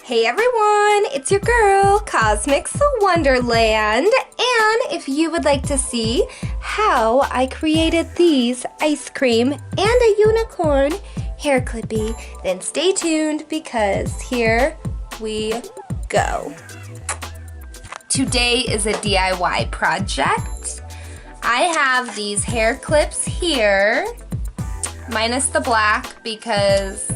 Hey everyone, it's your girl, Cosmic's Wonderland, and if you would like to see how I created these ice cream and a unicorn hair clippy, then stay tuned because here we go. Today is a DIY project. I have these hair clips here, minus the black because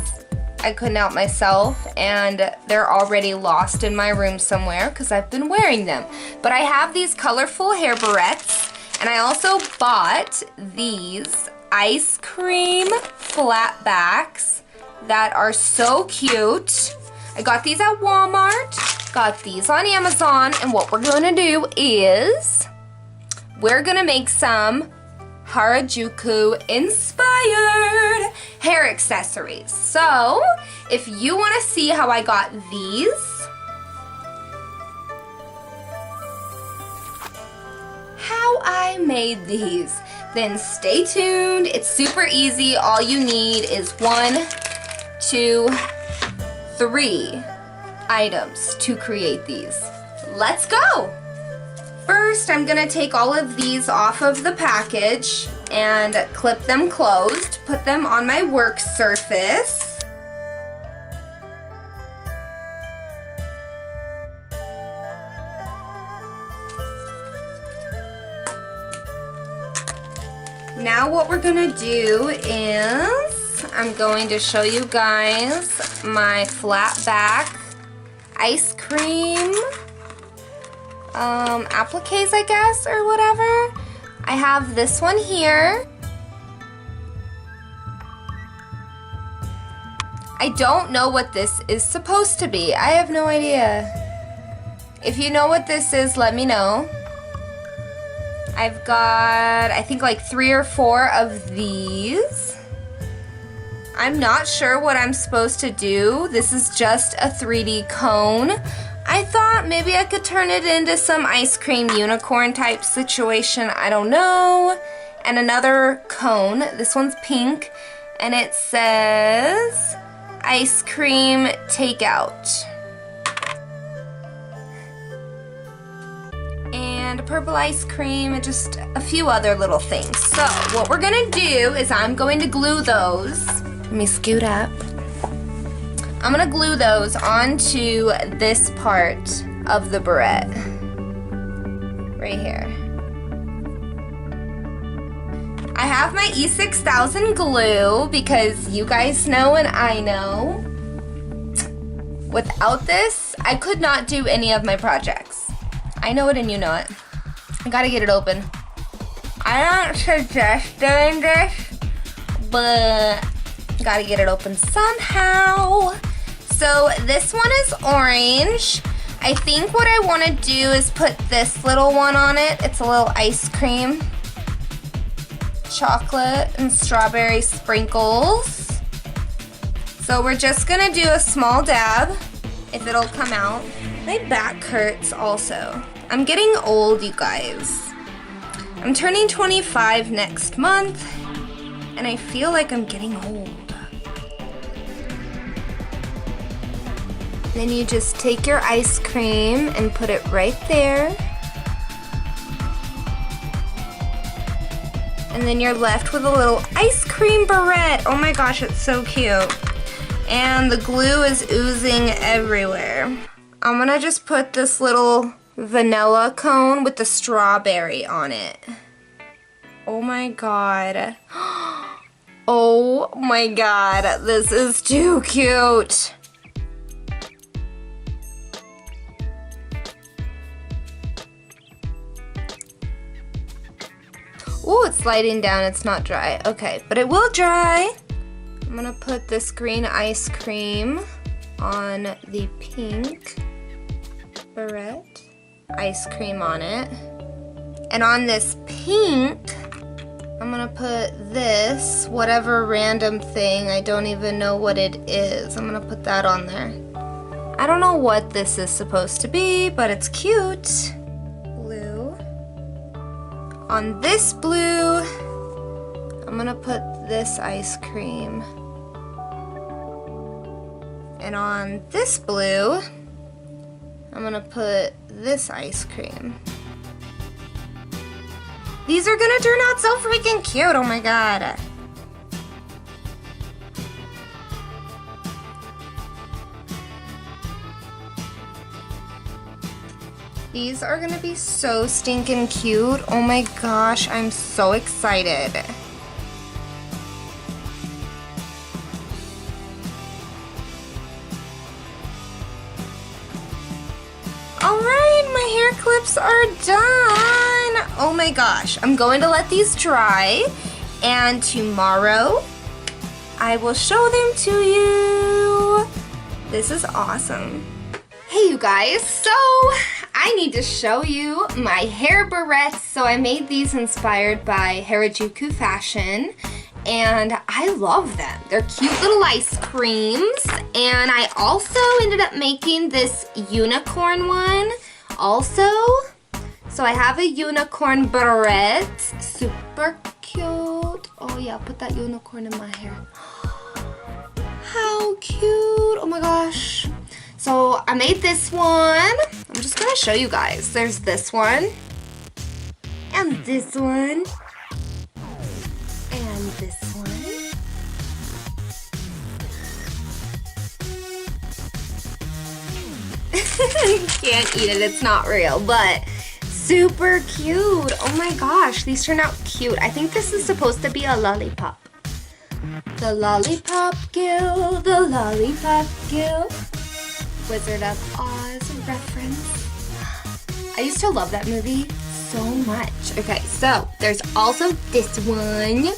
I couldn't help myself and they're already lost in my room somewhere because I've been wearing them. But I have these colorful hair barrettes, and I also bought these ice cream flat backs that are so cute. I got these at Walmart, got these on Amazon, and what we're gonna do is we're gonna make some Harajuku inspired hair accessories. So if you want to see how I got these, how I made these, then stay tuned. It's super easy. All you need is 1, 2, 3 items to create these. Let's go! First, I'm gonna take all of these off of the package and clip them closed, put them on my work surface. Now what we're gonna do is I'm going to show you guys my flat back ice cream appliques, I guess, or whatever. I have this one here. I don't know what this is supposed to be. I have no idea. If you know what this is, let me know. I've got, I think, like 3 or 4 of these. I'm not sure what I'm supposed to do. This is just a 3D cone. I thought maybe I could turn it into some ice cream unicorn type situation. I don't know. And another cone. This one's pink. And it says ice cream takeout. And a purple ice cream and just a few other little things. So what we're gonna do is I'm going to glue those. Let me scoot up. I'm gonna glue those onto this part of the barrette, right here. I have my E6000 glue because you guys know and I know. Without this, I could not do any of my projects. I know it and you know it. I gotta get it open. I don't suggest doing this, but gotta get it open somehow. So this one is orange. I think what I want to do is put this little one on it. It's a little ice cream. Chocolate and strawberry sprinkles. So we're just gonna do a small dab, if it'll come out. My back hurts also. I'm getting old, you guys. I'm turning 25 next month, and I feel like I'm getting old. Then you just take your ice cream and put it right there. And then you're left with a little ice cream barrette. Oh my gosh, it's so cute. And the glue is oozing everywhere. I'm gonna just put this little vanilla cone with the strawberry on it. Oh my god. Oh my god, this is too cute. Ooh, it's sliding down, it's not dry. Okay, but it will dry. I'm gonna put this green ice cream on the pink barrette. Ice cream on it. And on this pink, I'm gonna put this, whatever random thing, I don't even know what it is. I'm gonna put that on there. I don't know what this is supposed to be, but it's cute. On this blue, I'm gonna put this ice cream. And on this blue, I'm gonna put this ice cream. These are gonna turn out so freaking cute, oh my god. These are gonna be so stinking cute. Oh my gosh, I'm so excited. Alright, my hair clips are done. Oh my gosh, I'm going to let these dry, and tomorrow I will show them to you. This is awesome. Hey you guys, so I need to show you my hair barrettes. So I made these inspired by Harajuku fashion, and I love them. They're cute little ice creams, and I also ended up making this unicorn one also. So I have a unicorn barrette, super cute. Oh yeah, put that unicorn in my hair. How cute, oh my gosh. So I made this one. I'm just gonna show you guys. There's this one, and this one, and this one. Can't eat it, it's not real, but super cute. Oh my gosh, these turn out cute. I think this is supposed to be a lollipop. The lollipop gill, the lollipop gill. Wizard of Oz reference. I used to love that movie so much. Okay, so there's also this one,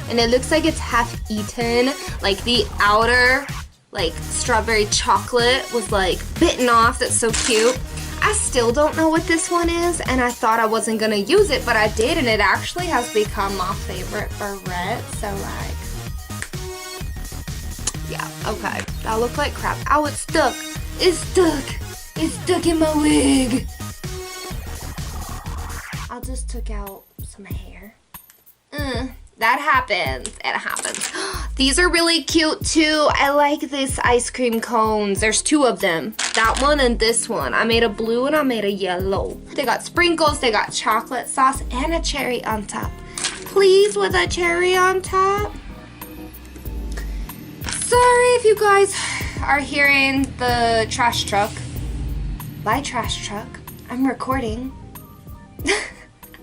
and it looks like it's half eaten. Like the outer, like strawberry chocolate was like bitten off. That's so cute. I still don't know what this one is, and I thought I wasn't gonna use it, but I did, and it actually has become my favorite barrette. So like, yeah, okay. That looked like crap. Ow, it's stuck. It's stuck. It's stuck in my wig. I just took out some hair. That happens. It happens. These are really cute too. I like this ice cream cones. There's two of them. That one and this one. I made a blue and I made a yellow. They got sprinkles, they got chocolate sauce, and a cherry on top. Please with a cherry on top. Sorry if you guys are hearing the trash truck. Bye, trash truck. I'm recording.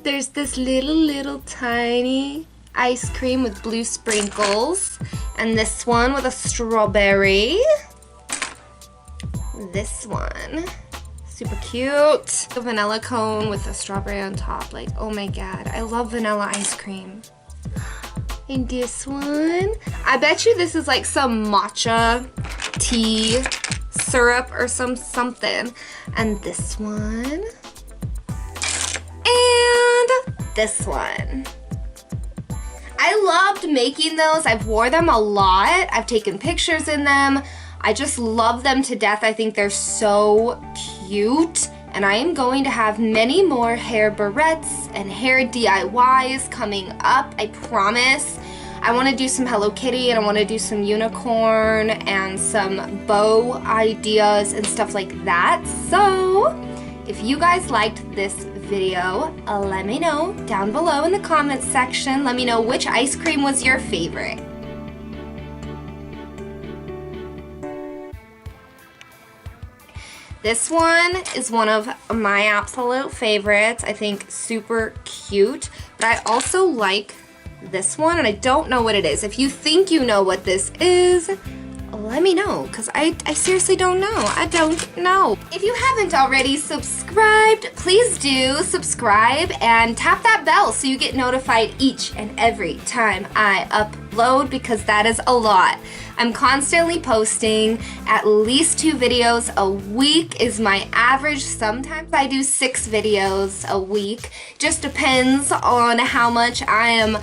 There's this little tiny ice cream with blue sprinkles, and this one with a strawberry. This one, super cute. A vanilla cone with a strawberry on top. Like, oh my god, I love vanilla ice cream. And this one, I bet you this is like some matcha tea syrup or something. And this one, and this one. I loved making those. I've wore them a lot. I've taken pictures in them. I just love them to death. I think they're so cute. And I am going to have many more hair barrettes and hair DIYs coming up, I promise. I want to do some Hello Kitty, and I want to do some unicorn and some bow ideas and stuff like that. So if you guys liked this video, let me know down below in the comments section. Let me know which ice cream was your favorite. This one is one of my absolute favorites. I think super cute, but I also like this one, and I don't know what it is. If you think you know what this is, let me know, because I seriously don't know. I don't know. If you haven't already subscribed, please do subscribe and tap that bell so you get notified each and every time I upload, because that is a lot. I'm constantly posting. At least 2 videos a week is my average. Sometimes I do 6 videos a week. Just depends on how much I am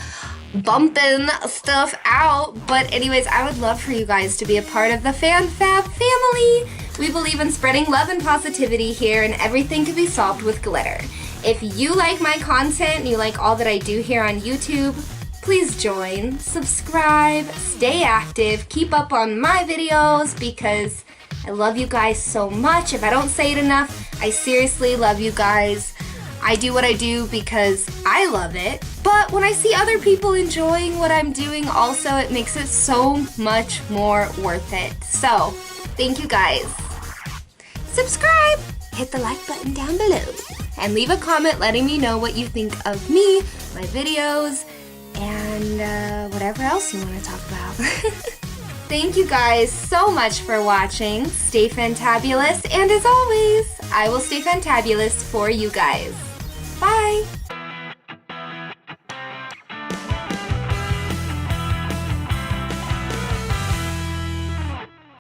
bumping stuff out. But anyways, I would love for you guys to be a part of the FanFab family. We believe in spreading love and positivity here, and everything can be solved with glitter. If you like my content and you like all that I do here on YouTube, please join, subscribe, stay active, keep up on my videos, because I love you guys so much. If I don't say it enough, I seriously love you guys. I do what I do because I love it. But when I see other people enjoying what I'm doing also, it makes it so much more worth it. So, thank you guys. Subscribe, hit the like button down below, and leave a comment letting me know what you think of me, my videos, and whatever else you want to talk about. Thank you guys so much for watching. Stay fantabulous, and as always, I will stay fantabulous for you guys. Bye!